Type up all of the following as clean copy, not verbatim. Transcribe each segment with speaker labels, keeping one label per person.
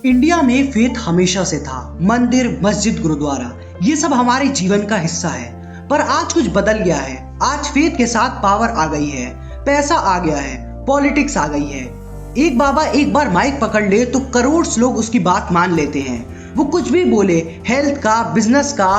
Speaker 1: India में faith हमेशा से था। मंदिर, मस्जिद, गुरुद्वारा, ये सब हमारे जीवन का हिस्सा है। पर आज कुछ बदल गया है। आज फेथ के साथ पावर आ गई है, पैसा आ गया है, पॉलिटिक्स आ गई है। एक बाबा एक बार माइक पकड़ ले तो करोड़ लोग उसकी बात मान लेते हैं। वो कुछ भी बोले, हेल्थ का, बिजनेस का,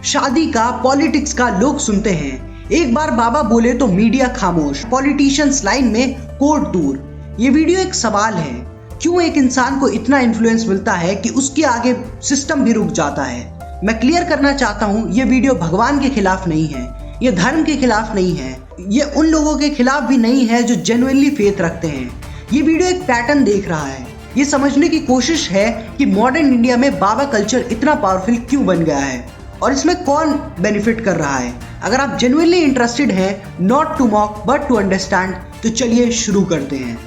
Speaker 1: शादी का, पॉलिटिक्स का, लोग सुनते हैं। एक बार बाबा बोले तो मीडिया खामोश, पॉलिटिशियंस लाइन में, कोर्ट दूर। ये वीडियो एक सवाल है, क्यों एक इंसान को इतना इन्फ्लुएंस मिलता है कि उसके आगे सिस्टम भी रुक जाता है। मैं क्लियर करना चाहता हूँ, ये वीडियो भगवान के खिलाफ नहीं है, ये धर्म के खिलाफ नहीं है, ये उन लोगों के खिलाफ भी नहीं है जो जेन्युइनली फेथ रखते हैं। ये वीडियो एक पैटर्न देख रहा है, ये समझने की कोशिश है कि मॉडर्न इंडिया में बाबा कल्चर इतना पावरफुल क्यों बन गया है और इसमें कौन बेनिफिट कर रहा है। अगर आप जेन्युइनली इंटरेस्टेड हैं, not to mock but to understand, तो चलिए शुरू करते हैं।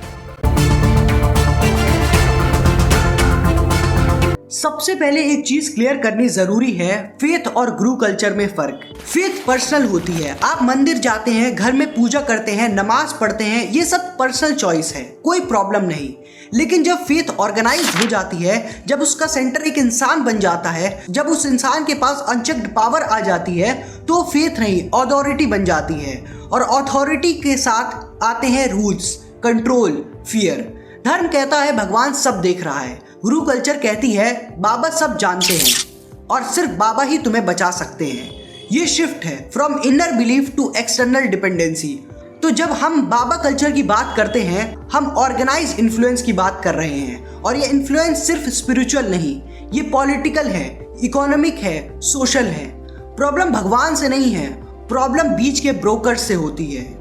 Speaker 1: सबसे पहले एक चीज क्लियर करनी जरूरी है, फेथ और गुरु कल्चर में फर्क। फेथ पर्सनल होती है, आप मंदिर जाते हैं, घर में पूजा करते हैं, नमाज पढ़ते हैं, ये सब पर्सनल चॉइस है, कोई प्रॉब्लम नहीं। लेकिन जब फेथ ऑर्गेनाइज हो जाती है, जब उसका सेंटर एक इंसान बन जाता है, जब उस इंसान के पास अनचेक्ड पावर आ जाती है, तो फेथ नहीं, अथॉरिटी बन जाती है। और अथॉरिटी के साथ आते हैं रूल्स, कंट्रोल, फियर। धर्म कहता है भगवान सब देख रहा है, गुरु कल्चर कहती है बाबा सब जानते हैं और सिर्फ बाबा ही तुम्हें बचा सकते हैं। ये शिफ्ट है from inner belief to external dependency. तो जब हम बाबा कल्चर की बात करते हैं, हम ऑर्गेनाइज इन्फ्लुएंस की बात कर रहे हैं। और ये इन्फ्लुएंस सिर्फ स्पिरिचुअल नहीं, ये पॉलिटिकल है, इकोनॉमिक है, सोशल है। प्रॉब्लम भगवान से नहीं है, प्रॉब्लम बीच के ब्रोकर्स से होती है।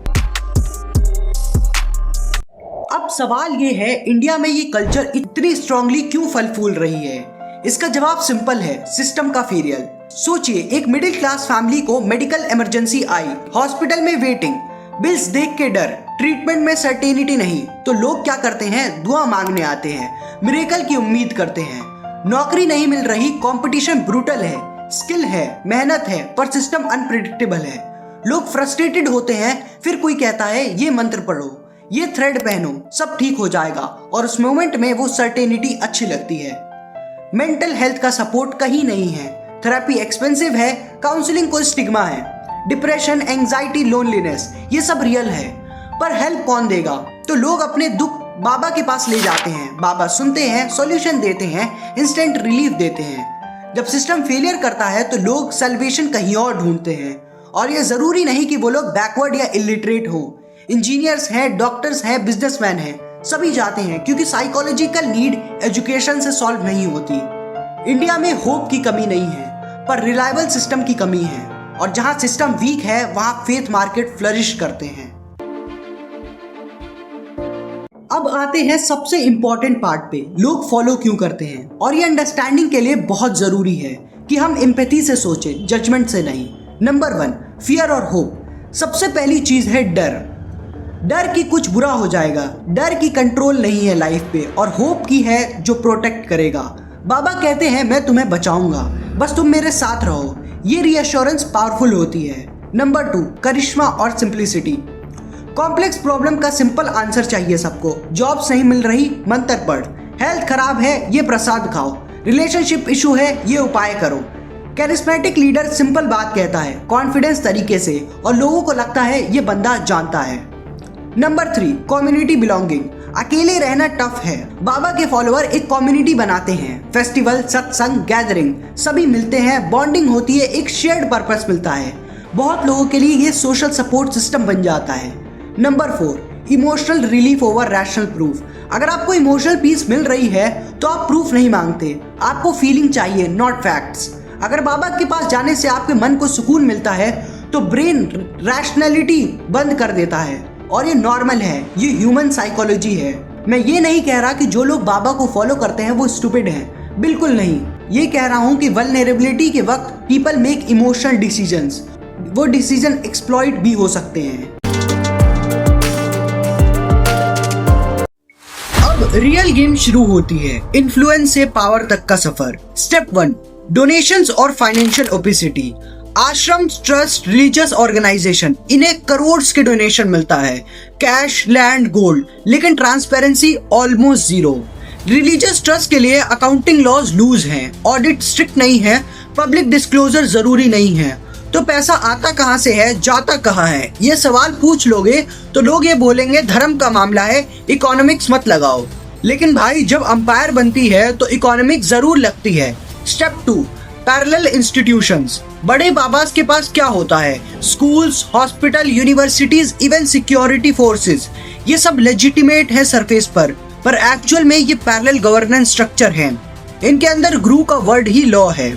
Speaker 1: अब सवाल ये है, इंडिया में ये कल्चर इतनी स्ट्रांगली क्यों फल फूल रही है? इसका जवाब सिंपल है, सिस्टम का फेलियर। सोचिए, एक मिडिल क्लास फैमिली को मेडिकल इमरजेंसी आई, हॉस्पिटल में वेटिंग, बिल्स देख के डर, ट्रीटमेंट में सर्टेनिटी नहीं, तो लोग क्या करते हैं? दुआ मांगने आते हैं, मिरेकल की उम्मीद करते हैं। नौकरी नहीं मिल रही, कंपटीशन ब्रूटल है, स्किल है, मेहनत है, पर सिस्टम अनप्रेडिक्टेबल है। लोग फ्रस्ट्रेटेड होते हैं, फिर कोई कहता है ये मंत्र पढ़ो, ये थ्रेड पहनो, सब ठीक हो जाएगा, और उस मोमेंट में वो सर्टेनिटी अच्छी लगती है। मेंटल हेल्थ का सपोर्ट कहीं नहीं है, थेरेपी एक्सपेंसिव है, काउंसलिंग को स्टिग्मा है, डिप्रेशन, एंजाइटी, लोनलीनेस, ये सब रियल है। पर हेल्प कौन देगा? तो लोग अपने दुख बाबा के पास ले जाते हैं, बाबा सुनते हैं, सॉल्यूशन देते हैं, इंस्टेंट रिलीफ देते हैं। जब सिस्टम फेलियर करता है तो लोग सल्वेशन कहीं और ढूंढते हैं। और ये जरूरी नहीं कि वो लोग बैकवर्ड या इलिटरेट हो, इंजीनियर्स हैं, डॉक्टर्स हैं, बिजनेसमैन हैं, सभी जाते हैं, क्योंकि साइकोलॉजिकल नीड एजुकेशन से सॉल्व नहीं होती। इंडिया में होप की कमी नहीं है, पर रिलायबल सिस्टम की कमी है, और जहां सिस्टम वीक है वहां फेथ मार्केट फ्लरिश करते हैं। अब आते हैं सबसे इंपॉर्टेंट पार्ट पे, लोग फॉलो क्यों करते हैं। और ये अंडरस्टैंडिंग के लिए बहुत जरूरी है कि हम एम्पैथी से सोचें, जजमेंट से नहीं। नंबर 1, फियर और होप। सबसे पहली चीज है डर। डर कि कुछ बुरा हो जाएगा, डर की कंट्रोल नहीं है लाइफ पे, और होप की है जो प्रोटेक्ट करेगा। बाबा कहते हैं मैं तुम्हें बचाऊंगा, बस तुम मेरे साथ रहो। ये रीअश्योरेंस पावरफुल होती है। नंबर 2, करिश्मा और सिंप्लिसिटी। कॉम्प्लेक्स प्रॉब्लम का सिंपल आंसर चाहिए सबको। जॉब्स नहीं मिल रही, मंत्र पढ़। हेल्थ खराब है, ये प्रसाद खाओ। रिलेशनशिप इशू है, ये उपाय करो। कैरिस्मेटिक लीडर सिंपल बात कहता है, कॉन्फिडेंस तरीके से, और लोगों को लगता है ये बंदा जानता है। Number 3, community belonging. अकेले रहना टफ है, बाबा के फॉलोअर एक कम्युनिटी बनाते हैं। फेस्टिवल, सत्संग, गैदरिंग, सभी मिलते हैं, बॉन्डिंग होती है, एक शेयर्ड पर्पस मिलता है। बहुत लोगों के लिए ये सोशल सपोर्ट सिस्टम बन जाता है। Number 4, emotional relief over rational proof. अगर आपको इमोशनल पीस मिल रही है तो आप प्रूफ नहीं मांगते, आपको फीलिंग चाहिए, नॉट फैक्ट्स। अगर बाबा के पास जाने से आपके मन को सुकून मिलता है तो ब्रेन रैशनैलिटी बंद कर देता है, और ये नॉर्मल है, ये ह्यूमन साइकोलॉजी है। मैं ये नहीं कह रहा कि जो लोग बाबा को फॉलो करते हैं वो स्टूपिड हैं, बिल्कुल नहीं। ये कह रहा हूँ कि वल्नरेबिलिटी के वक्त पीपल मेक इमोशनल डिसीजंस, वो डिसीजन एक्सप्लॉइट भी हो सकते हैं। अब रियल गेम शुरू होती है, इन्फ्लुएंस से पावर तक का सफर। स्टेप 1, डोनेशंस और फाइनेंशियल ओपेसिटी। आश्रम, ट्रस्ट, रिलीजियस ऑर्गेनाइजेशन, इन्हें करोड़ के डोनेशन मिलता है, कैश, लैंड, गोल्ड, लेकिन transparency almost zero. Religious trust के लिए अकाउंटिंग लॉज लूज हैं, ऑडिट स्ट्रिक्ट नहीं है, पब्लिक डिस्क्लोजर जरूरी नहीं है। तो पैसा आता कहाँ से है, जाता कहाँ है, ये सवाल पूछ लोगे तो लोग ये बोलेंगे धर्म का मामला है, इकोनॉमिक्स मत लगाओ। लेकिन भाई जब अंपायर बनती है तो इकोनॉमिक्स जरूर लगती है। Step 2, parallel institutions. बड़े बाबास के पास क्या होता है? Schools, hospital, universities, even security forces. ये सब लेजिटिमेट है सरफेस पर एक्चुअल में ये पैरेलल गवर्नेंस स्ट्रक्चर है। इनके अंदर गुरु का वर्ड ही लॉ है।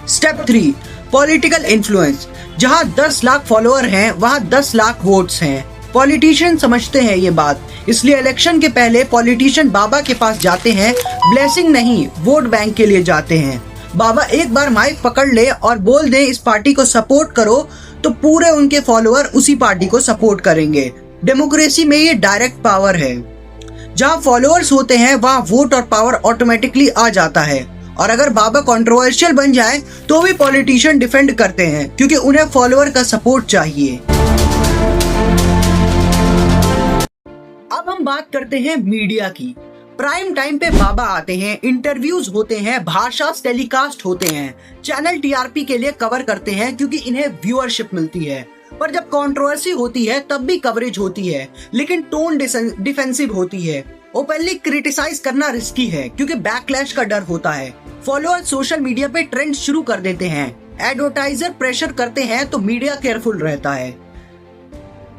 Speaker 1: Step 3, political influence. जहां 10 लाख फॉलोअर हैं वहां 10 लाख वोट्स हैं। पॉलिटिशियन समझते हैं ये बात, इसलिए इलेक्शन के पहले पॉलिटिशियन बाबा के पास जाते हैं, ब्लेसिंग नहीं वोट बैंक के लिए जाते हैं। बाबा एक बार माइक पकड़ ले और बोल दे इस पार्टी को सपोर्ट करो तो पूरे उनके फॉलोअर उसी पार्टी को सपोर्ट करेंगे। डेमोक्रेसी में ये डायरेक्ट पावर है। जहां फॉलोअर्स होते हैं वहां वोट और पावर ऑटोमेटिकली आ जाता है। और अगर बाबा कंट्रोवर्शियल बन जाए तो भी पॉलिटिशियन डिफेंड करते हैं क्योंकि उन्हें फॉलोअर का सपोर्ट चाहिए। अब हम बात करते हैं मीडिया की। प्राइम टाइम पे बाबा आते हैं, इंटरव्यूज होते हैं, भाषा टेलीकास्ट होते हैं, चैनल टीआरपी के लिए कवर करते हैं क्योंकि इन्हें व्यूअरशिप मिलती है। पर जब कंट्रोवर्सी होती है तब भी कवरेज होती है, लेकिन टोन डिफेंसिव होती है। ओपनली क्रिटिसाइज करना रिस्की है क्योंकि बैकलैश का डर होता है। फॉलोअर सोशल मीडिया पे ट्रेंड शुरू कर देते हैं, एडवर्टाइजर प्रेशर करते हैं तो मीडिया केयरफुल रहता है।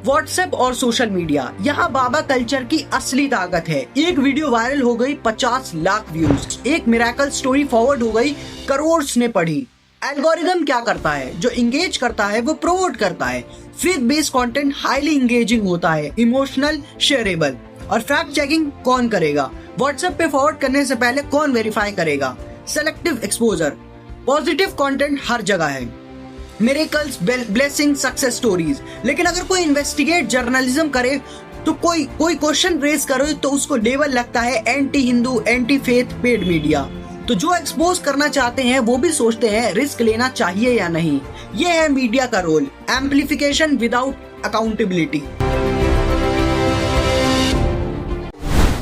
Speaker 1: व्हाट्सएप और सोशल मीडिया, यहाँ बाबा कल्चर की असली ताकत है। एक वीडियो वायरल हो गई, 50 लाख व्यूज। एक मिरेकल स्टोरी फॉरवर्ड हो गई, करोड़ ने पढ़ी। एल्गोरिदम क्या करता है? जो इंगेज करता है वो प्रमोट करता है। Faith based content highly engaging होता है, इमोशनल, शेयरेबल। और फैक्ट चेकिंग कौन करेगा? व्हाट्सएप पे फॉरवर्ड करने से पहले कौन वेरीफाई करेगा? Selective exposure. पॉजिटिव कंटेंट हर जगह है, मिरेकल्स, ब्लेसिंग, सक्सेस स्टोरीज। लेकिन अगर कोई इन्वेस्टिगेट जर्नलिज्म करे तो कोई क्वेश्चन रेज करे तो उसको लेबल लगता है anti Hindu, anti faith, paid media. तो जो एक्सपोज करना चाहते हैं वो भी सोचते हैं रिस्क लेना चाहिए या नहीं। ये है मीडिया का रोल, एम्प्लीफिकेशन विदाउट अकाउंटेबिलिटी।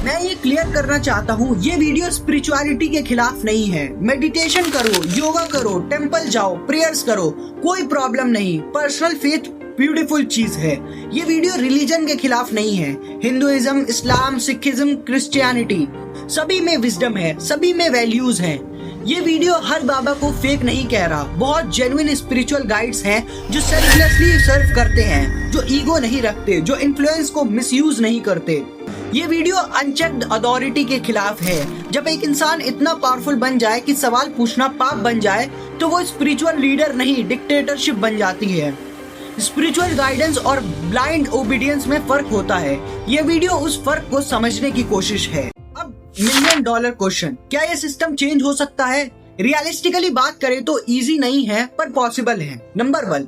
Speaker 1: मैं ये क्लियर करना चाहता हूँ, ये वीडियो स्पिरिचुअलिटी के खिलाफ नहीं है। मेडिटेशन करो, योगा करो, टेंपल जाओ, प्रेयर्स करो, कोई प्रॉब्लम नहीं। पर्सनल फेथ ब्यूटीफुल चीज है। ये वीडियो रिलीजन के खिलाफ नहीं है। हिंदुइज्म, इस्लाम, सिखिज्म, क्रिश्चियनिटी, सभी में विजडम है, सभी में वैल्यूज हैं। ये वीडियो हर बाबा को फेक नहीं कह रहा। बहुत जेन्युइन स्पिरिचुअल गाइड्स हैं जो सेल्फलेसली सर्व करते हैं, जो ईगो नहीं रखते, जो इन्फ्लुएंस को मिसयूज नहीं करते। ये वीडियो अनचेक्ड अथॉरिटी के खिलाफ है। जब एक इंसान इतना पावरफुल बन जाए कि सवाल पूछना पाप बन जाए तो वो स्पिरिचुअल लीडर नहीं, डिक्टेटरशिप बन जाती है। स्पिरिचुअल गाइडेंस और ब्लाइंड ओबीडियंस में फर्क होता है। ये वीडियो उस फर्क को समझने की कोशिश है। अब $1,000,000 क्वेश्चन, क्या ये सिस्टम चेंज हो सकता है? रियलिस्टिकली बात करें तो इजी नहीं है पर पॉसिबल है। Number 1,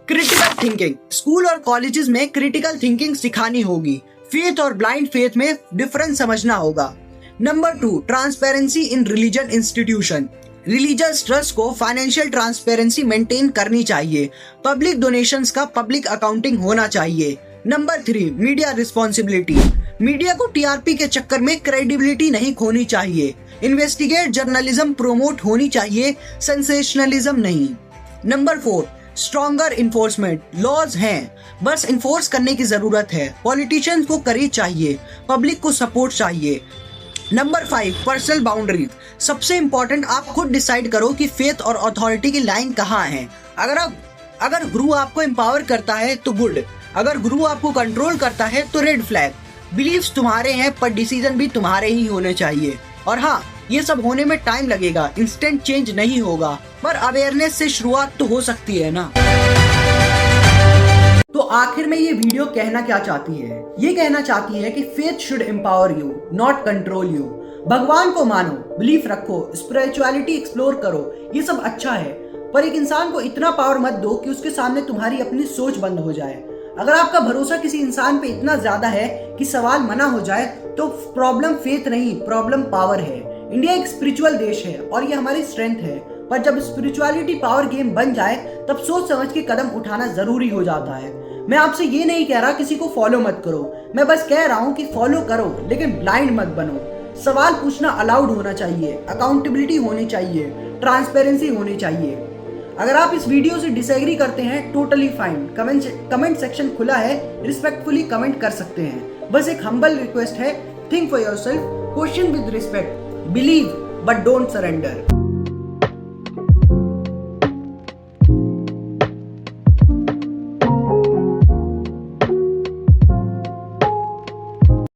Speaker 1: critical thinking. स्कूल और कॉलेजेस में क्रिटिकल थिंकिंग सिखानी होगी। फेथ और ब्लाइंड फेथ में डिफरेंस समझना होगा। Number 2, transparency in religion institution. Religious trust को फाइनेंशियल ट्रांसपेरेंसी मेंटेन करनी चाहिए। पब्लिक डोनेशंस का पब्लिक अकाउंटिंग होना चाहिए। Number 3, media responsibility. मीडिया को टीआरपी के चक्कर में क्रेडिबिलिटी नहीं खोनी चाहिए। इन्वेस्टिगेट जर्नलिज्म प्रोमोट होनी चाहिए, सेंसेशनलिज्म नहीं। Number 4, stronger enforcement. लॉज हैं, बस इन्फोर्स करने की जरूरत है। पॉलिटिशियंस को करेज चाहिए, पब्लिक को सपोर्ट चाहिए। Number 5, personal boundaries. सबसे इंपॉर्टेंट, आप खुद डिसाइड करो कि फेथ और अथॉरिटी की लाइन कहाँ है। अगर गुरु आपको एम्पावर करता है तो गुड, अगर गुरु आपको कंट्रोल करता है तो रेड फ्लैग। बिलीव्स तुम्हारे हैं पर डिसीजन भी तुम्हारे ही होने चाहिए। और हाँ, ये सब होने में टाइम लगेगा, इंस्टेंट चेंज नहीं होगा, पर अवेयरनेस से शुरुआत तो हो सकती है ना। तो आखिर में ये वीडियो कहना क्या चाहती है? ये कहना चाहती है कि faith should empower you, not control you. भगवान को मानो, बिलीफ रखो, स्पिरिचुअलिटी एक्सप्लोर करो, ये सब अच्छा है, पर एक इंसान को इतना पावर मत दो कि उसके सामने तुम्हारी अपनी सोच बंद हो जाए। अगर आपका भरोसा किसी इंसान पे इतना ज्यादा है कि सवाल मना हो जाए तो प्रॉब्लम फेथ नहीं, प्रॉब्लम पावर है। इंडिया एक स्पिरिचुअल देश है और ये हमारी स्ट्रेंथ है, पर जब स्पिरिचुअलिटी पावर गेम बन जाए तब सोच समझ के कदम उठाना जरूरी हो जाता है। मैं आपसे ये नहीं कह रहा किसी को फॉलो मत करो, मैं बस कह रहा हूँ कि फॉलो करो लेकिन ब्लाइंड मत बनो। सवाल पूछना अलाउड होना चाहिए, अकाउंटेबिलिटी होनी चाहिए, ट्रांसपेरेंसी होनी चाहिए। अगर आप इस वीडियो से डिसएग्री करते हैं, टोटली फाइन, कमेंट सेक्शन खुला है, रिस्पेक्टफुली कमेंट कर सकते हैं। बस एक हम्बल रिक्वेस्ट है, think for yourself, question with respect, believe but don't surrender.